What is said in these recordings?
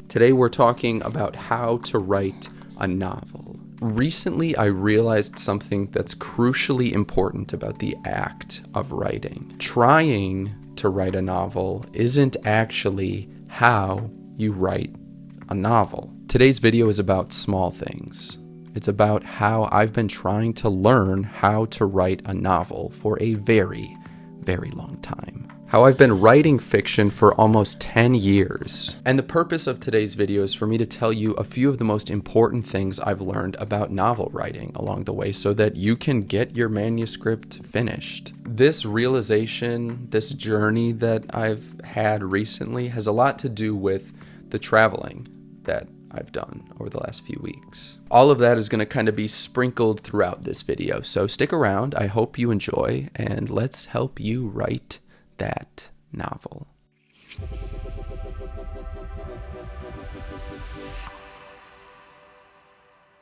Today we're talking about how to write a novel. Recently I realized something that's crucially important about the act of writing. Trying to write a novel isn't actually how you write a novel. Today's video is about small things. It's about how I've been trying to learn how to write a novel for a very, very long time. How I've been writing fiction for almost 10 years. And the purpose of today's video is for me to tell you a few of the most important things I've learned about novel writing along the way so that you can get your manuscript finished. This realization, this journey that I've had recently has a lot to do with the traveling that I've done over the last few weeks. All of that is going to kind of be sprinkled throughout this video, so stick around. I hope you enjoy, and let's help you write that novel.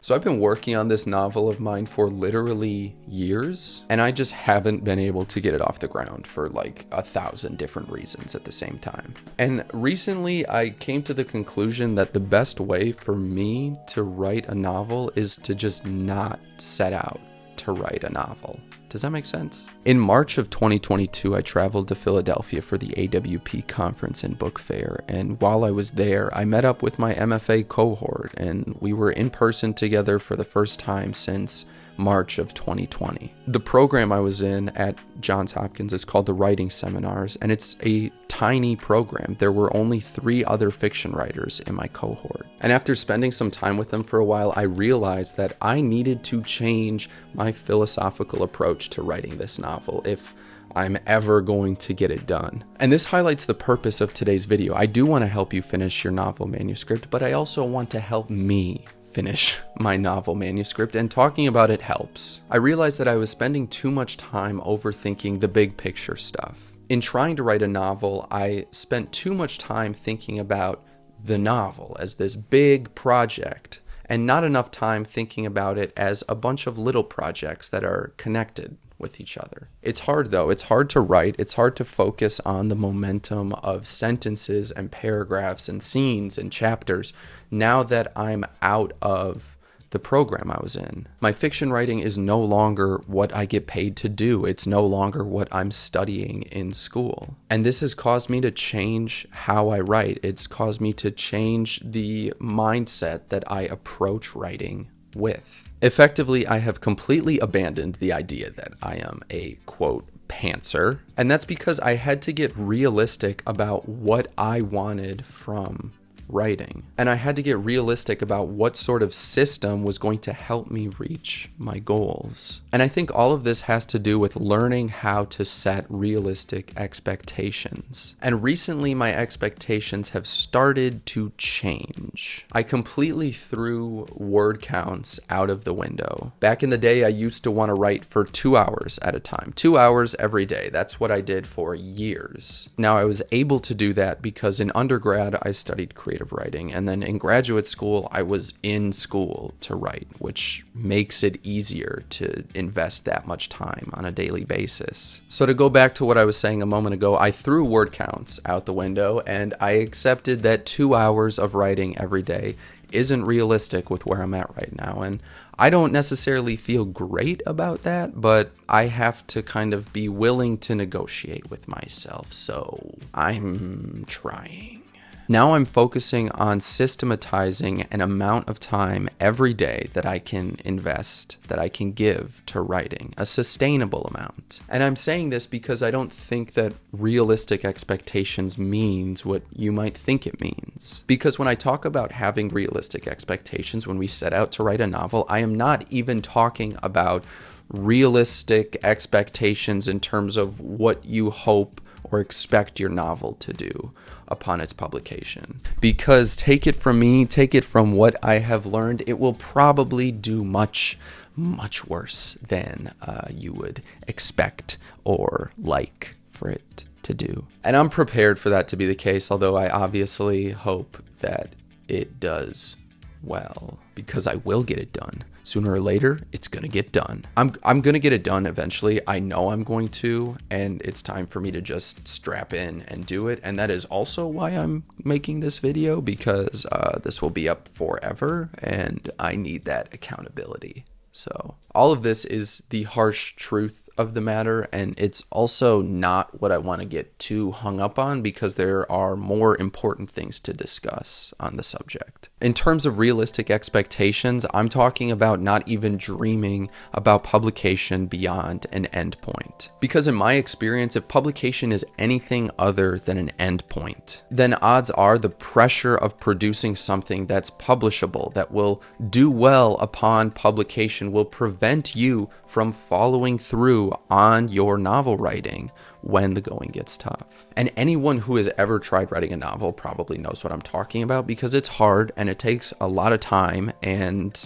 So I've been working on this novel of mine for literally years, and I just haven't been able to get it off the ground for like 1,000 different reasons at the same time. And recently I came to the conclusion that the best way for me to write a novel is to just not set out to write a novel. Does that make sense? In March of 2022, I traveled to Philadelphia for the AWP conference and book fair, and while I was there, I met up with my MFA cohort, and we were in person together for the first time since March of 2020. The program I was in at Johns Hopkins is called the Writing Seminars, and it's a tiny program. There were only 3 other fiction writers in my cohort. And after spending some time with them for a while, I realized that I needed to change my philosophical approach to writing this novel if I'm ever going to get it done. And this highlights the purpose of today's video. I do want to help you finish your novel manuscript, but I also want to help me finish my novel manuscript, and talking about it helps. I realized that I was spending too much time overthinking the big picture stuff. In trying to write a novel, I spent too much time thinking about the novel as this big project, and not enough time thinking about it as a bunch of little projects that are connected with each other. It's hard though. It's hard to write. It's hard to focus on the momentum of sentences and paragraphs and scenes and chapters now that I'm out of the program I was in. My fiction writing is no longer what I get paid to do. It's no longer what I'm studying in school. And this has caused me to change how I write. It's caused me to change the mindset that I approach writing with. Effectively, I have completely abandoned the idea that I am a, quote, pantser. And that's because I had to get realistic about what I wanted from writing. And I had to get realistic about what sort of system was going to help me reach my goals. And I think all of this has to do with learning how to set realistic expectations. And recently my expectations have started to change. I completely threw word counts out of the window. Back in the day, I used to want to write for 2 hours at a time. 2 hours every day. That's what I did for years. Now I was able to do that because in undergrad I studied creative writing, and then in graduate school I was in school to write, which makes it easier to invest that much time on a daily basis. So to go back to what I was saying a moment ago, I threw word counts out the window and I accepted that 2 hours of writing every day isn't realistic with where I'm at right now. And I don't necessarily feel great about that, but I have to kind of be willing to negotiate with myself. So I'm trying. Now I'm focusing on systematizing an amount of time every day that I can invest, that I can give to writing, a sustainable amount. And I'm saying this because I don't think that realistic expectations means what you might think it means. Because when I talk about having realistic expectations when we set out to write a novel, I am not even talking about realistic expectations in terms of what you hope or expect your novel to do upon its publication. Because take it from me, take it from what I have learned, it will probably do much, much worse than you would expect or like for it to do. And I'm prepared for that to be the case, although I obviously hope that it does Well, because I will get it done. Sooner or later, it's gonna get done. I'm gonna get it done eventually. I know I'm going to, and it's time for me to just strap in and do it. And that is also why I'm making this video, because this will be up forever, and I need that accountability. So all of this is the harsh truth of the matter, and it's also not what I want to get too hung up on, because there are more important things to discuss on the subject. In terms of realistic expectations, I'm talking about not even dreaming about publication beyond an endpoint. Because in my experience, if publication is anything other than an endpoint, then odds are the pressure of producing something that's publishable, that will do well upon publication, will prevent you from following through on your novel writing when the going gets tough. And anyone who has ever tried writing a novel probably knows what I'm talking about, because it's hard and it takes a lot of time, and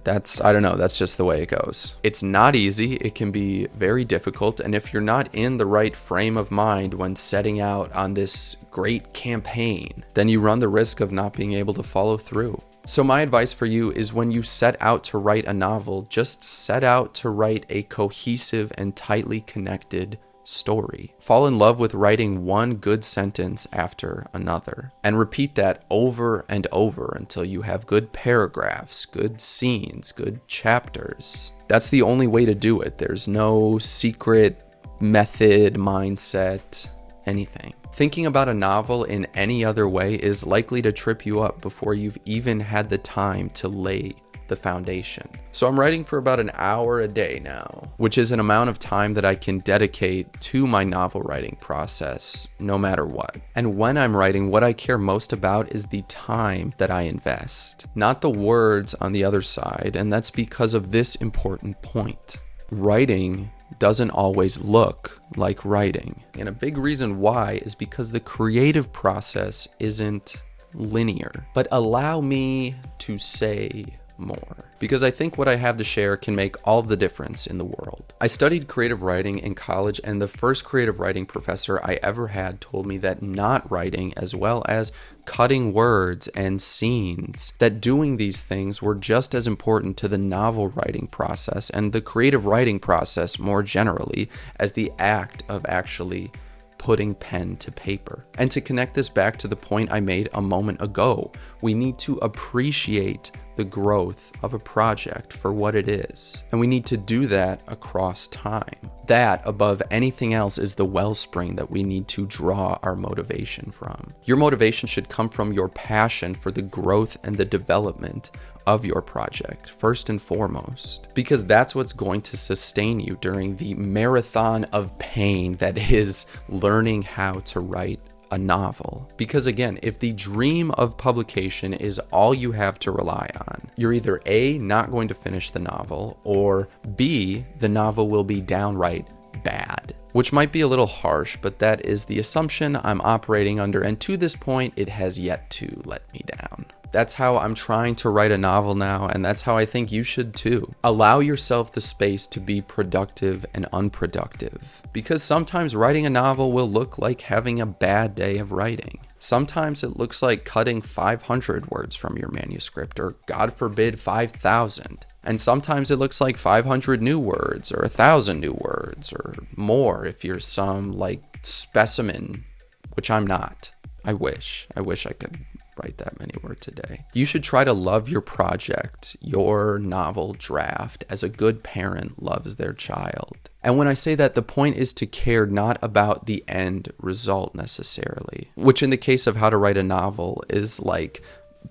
I don't know, that's just the way it goes. It's not easy, it can be very difficult, and if you're not in the right frame of mind when setting out on this great campaign, then you run the risk of not being able to follow through. So my advice for you is, when you set out to write a novel, just set out to write a cohesive and tightly connected story. Fall in love with writing one good sentence after another, and repeat that over and over until you have good paragraphs, good scenes, good chapters. That's the only way to do it. There's no secret method, mindset, anything. Thinking about a novel in any other way is likely to trip you up before you've even had the time to lay the foundation. So I'm writing for about an hour a day now, which is an amount of time that I can dedicate to my novel writing process no matter what. And when I'm writing, what I care most about is the time that I invest, not the words on the other side. And that's because of this important point. Writing doesn't always look like writing. And a big reason why is because the creative process isn't linear. But allow me to say more, because I think what I have to share can make all the difference in the world. I studied creative writing in college, and the first creative writing professor I ever had told me that not writing, as well as cutting words and scenes, that doing these things were just as important to the novel writing process and the creative writing process more generally as the act of actually putting pen to paper. And to connect this back to the point I made a moment ago, we need to appreciate the growth of a project for what it is. And we need to do that across time. That, above anything else, is the wellspring that we need to draw our motivation from. Your motivation should come from your passion for the growth and the development of your project, first and foremost, because that's what's going to sustain you during the marathon of pain that is learning how to write a novel. Because again, if the dream of publication is all you have to rely on, you're either A, not going to finish the novel, or B, the novel will be downright bad. Which might be a little harsh, but that is the assumption I'm operating under, and to this point, it has yet to let me down. That's how I'm trying to write a novel now, and that's how I think you should too. Allow yourself the space to be productive and unproductive, because sometimes writing a novel will look like having a bad day of writing. Sometimes it looks like cutting 500 words from your manuscript, or God forbid 5,000. And sometimes it looks like 500 new words, or 1,000 new words, or more if you're some like specimen, which I'm not. I wish I could write that many words a day. You should try to love your project, your novel draft, as a good parent loves their child. And when I say that, the point is to care not about the end result necessarily, which in the case of how to write a novel is like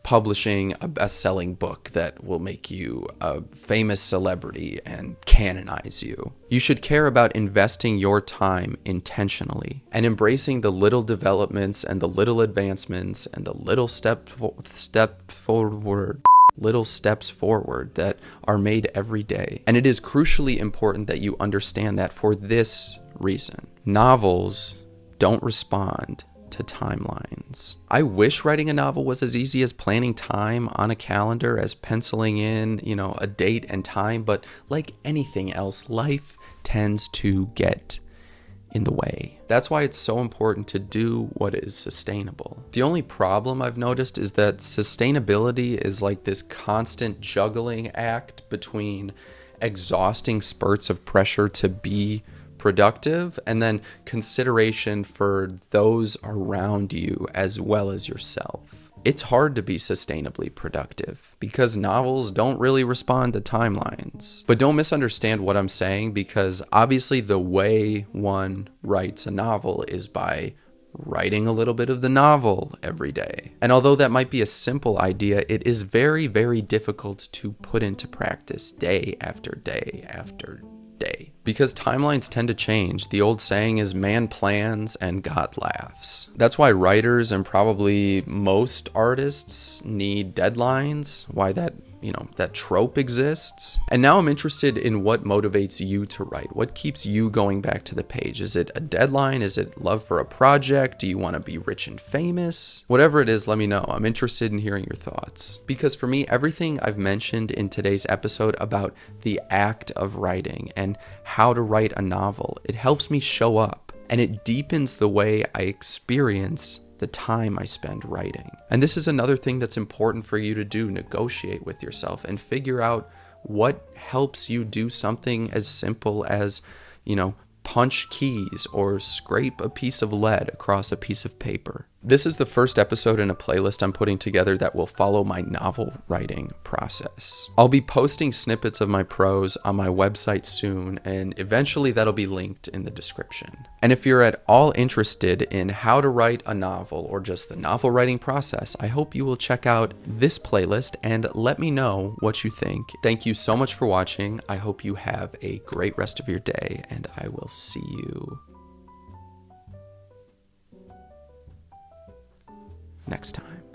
publishing a best-selling book that will make you a famous celebrity and canonize you. You should care about investing your time intentionally and embracing the little developments and the little advancements and the little steps forward that are made every day. And it is crucially important that you understand that for this reason. Novels don't respond to timelines. I wish writing a novel was as easy as planning time on a calendar, as penciling in, a date and time, but like anything else, life tends to get in the way. That's why it's so important to do what is sustainable. The only problem I've noticed is that sustainability is like this constant juggling act between exhausting spurts of pressure to be productive and then consideration for those around you as well as yourself. It's hard to be sustainably productive because novels don't really respond to timelines. But don't misunderstand what I'm saying, because obviously the way one writes a novel is by writing a little bit of the novel every day. And although that might be a simple idea, it is very, very difficult to put into practice day after day after day. Because timelines tend to change. The old saying is man plans and God laughs. That's why writers and probably most artists need deadlines, why that trope exists. And now I'm interested in what motivates you to write. What keeps you going back to the page? Is it a deadline? Is it love for a project? Do you want to be rich and famous? Whatever it is, let me know. I'm interested in hearing your thoughts. Because for me, everything I've mentioned in today's episode about the act of writing and how to write a novel, it helps me show up, and it deepens the way I experience the time I spend writing. And this is another thing that's important for you to do: negotiate with yourself and figure out what helps you do something as simple as, punch keys or scrape a piece of lead across a piece of paper. This is the first episode in a playlist I'm putting together that will follow my novel writing process. I'll be posting snippets of my prose on my website soon, and eventually that'll be linked in the description. And if you're at all interested in how to write a novel or just the novel writing process, I hope you will check out this playlist and let me know what you think. Thank you so much for watching. I hope you have a great rest of your day, and I will see you next time.